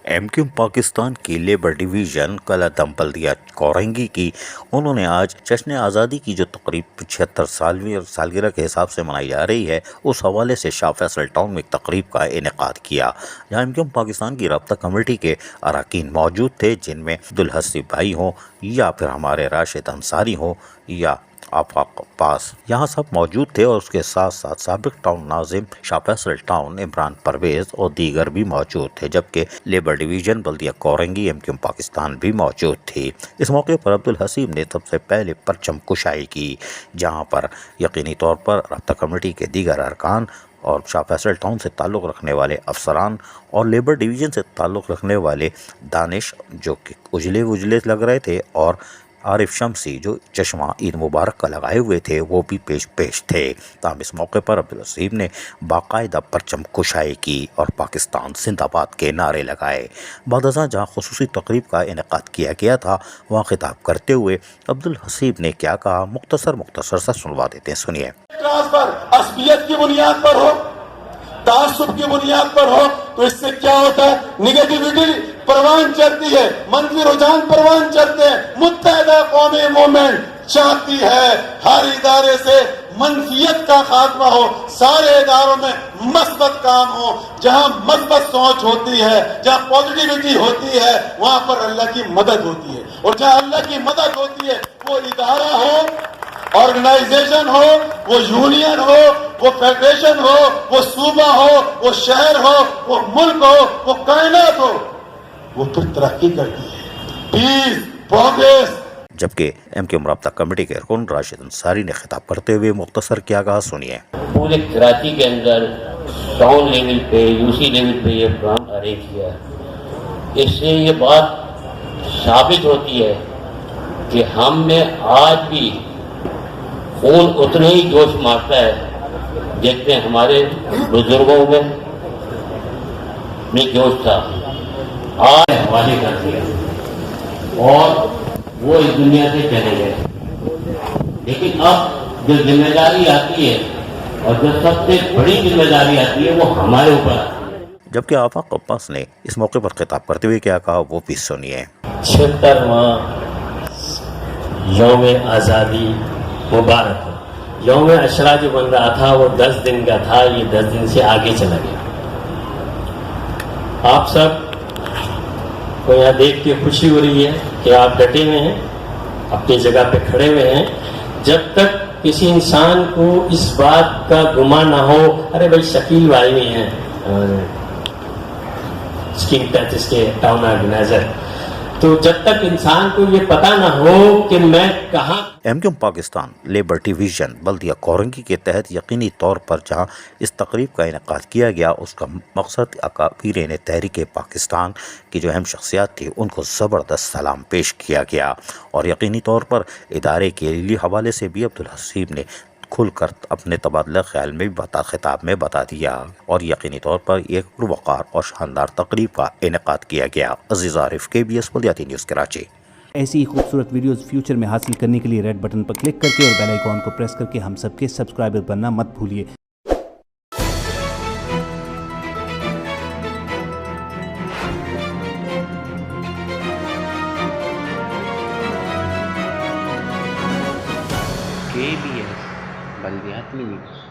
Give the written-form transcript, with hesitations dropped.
M Q Pakistan کی labour division کل دم بلدیہ کورنگی کی انہوں نے آج جشن آزادی کی جو تقریب 76 سالگرہ کے حساب سے منائی جا رہی ہے، اس حوالے سے شاہ فیصل ٹاؤن میں ایک تقریب کا انعقاد کیا، جہاں ایم کیو پاکستان کی رابطہ کمیٹی کے اراکین موجود تھے، جن میں عبدالحسیب بھائی ہوں یا پھر ہمارے راشد انصاری ہوں یا آفاق عباس، یہاں سب موجود تھے، اور اس کے ساتھ ساتھ سابق ٹاؤن ناظم شاہ فیصل ٹاؤن عمران پرویز اور دیگر بھی موجود تھے، جبکہ لیبر ڈویژن بلدیہ کورنگی ایم کیو پاکستان بھی موجود تھی۔ اس موقع پر عبدالحسیب نے سب سے پہلے پرچم کشائی کی، جہاں پر یقینی طور پر رابطہ کمیٹی کے دیگر ارکان اور شاہ فیصل ٹاؤن سے تعلق رکھنے والے افسران اور لیبر ڈویژن سے تعلق رکھنے والے دانش جو کہ اجلے لگ رہے تھے، اور عارف شمسی جو چشمہ عید مبارک کا لگائے ہوئے تھے، وہ بھی پیش تھے۔ تاہم اس موقع پر عبدالحسیب نے باقاعدہ پرچم کشائی کی اور پاکستان زندہ باد کے نعرے لگائے۔ بعد ازاں جہاں خصوصی تقریب کا انعقاد کیا گیا تھا، وہاں خطاب کرتے ہوئے عبدالحسیب نے کیا کہا، مختصر سا سنوا دیتے ہیں، سنیے۔ ٹرانسفر عصبیت کی بنیاد پر ہو، تعصب کی بنیاد پر ہو، تو اس سے کیا ہوتا ہے؟ نیگیٹیوٹی پروان چڑھتی ہے، منفی رجحان پروان چڑھتے ہیں۔ متحدہ قومی موومنٹ چاہتی ہے ہر ادارے سے منفیت کا خاتمہ ہو، سارے اداروں میں مثبت کام ہو۔ جہاں مثبت سوچ ہوتی ہے، جہاں پازیٹیوٹی ہوتی ہے، وہاں پر اللہ کی مدد ہوتی ہے، اور جہاں اللہ کی مدد ہوتی ہے، وہ ادارہ ہو، آرگنائزیشن ہو، وہ یونین ہو، وہ فیڈریشن ہو، وہ صوبہ ہو، وہ شہر ہو، وہ ملک ہو، وہ کائنات ہو، وہ پھر ترقی کرتی ہے، پیس، پروگریس۔ جبکہ ایم کیو رابطہ کمیٹی کے رکن راشد انصاری نے خطاب کرتے ہوئے مختصر کیا کہا، سنیے۔ پورے کراچی کے اندر ٹاؤن لیول پہ، یو سی لیول پہ یہ پروگرام ارینج کیا ہے۔ اس سے یہ بات ثابت ہوتی ہے کہ ہم میں آج بھی خون اتنا ہی جوش مارتا ہے جتنے ہمارے بزرگوں میں جوش تھا، آج حوالے کر دیا اور وہ اس دنیا سے چلے گئے۔ لیکن اب جو ذمہ داری آتی ہے اور جو سب سے بڑی ذمہ داری آتی ہے، وہ ہمارے اوپر آتی ہے۔ جبکہ آفاق عباس نے اس موقع پر خطاب کرتے ہوئے کیا کہا، وہ بھی سنیے۔ 76واں یوم آزادی مبارک ہو۔ یوم عاشورہ جو بن رہا تھا وہ 10 دن کا تھا، یہ 10 دن سے آگے چلا گیا۔ آپ سب کو یہاں دیکھ کے خوشی ہو رہی ہے کہ آپ ڈٹے ہوئے ہیں، اپنی جگہ پہ کھڑے ہوئے ہیں۔ جب تک کسی انسان کو اس بات کا گمان نہ ہو، ارے بھائی شکیل بھائی بھی ہیں اسکیم 35 کے ٹاؤن آرگنائزر، تو جب تک انسان کو یہ پتہ نہ ہو کہ میں کہاں۔ M Q Pakistan labour division بلدیہ کورنگی کے تحت یقینی طور پر جہاں اس تقریب کا انعقاد کیا گیا، اس کا مقصد اکابرین تحریک پاکستان کی جو اہم شخصیات تھی، ان کو زبردست سلام پیش کیا گیا، اور یقینی طور پر ادارے کے حوالے سے بھی عبدالحسیب نے کھل کر اپنے تبادلہ خیال میں خطاب میں بتا دیا، اور یقینی طور پر ایک پروقار اور شاندار تقریب کا انعقاد کیا گیا۔ عزیز عارف، KBS بلدیاتی نیوز کراچی۔ ایسی ہی خوبصورت ویڈیوز فیوچر میں حاصل کرنے کے لیے ریڈ بٹن پر کلک کر کے اور بیل آئیکن کو پریس کر کے ہم سب کے سبسکرائبر بننا مت بھولیے۔ KBS بلدیاتی نیوز۔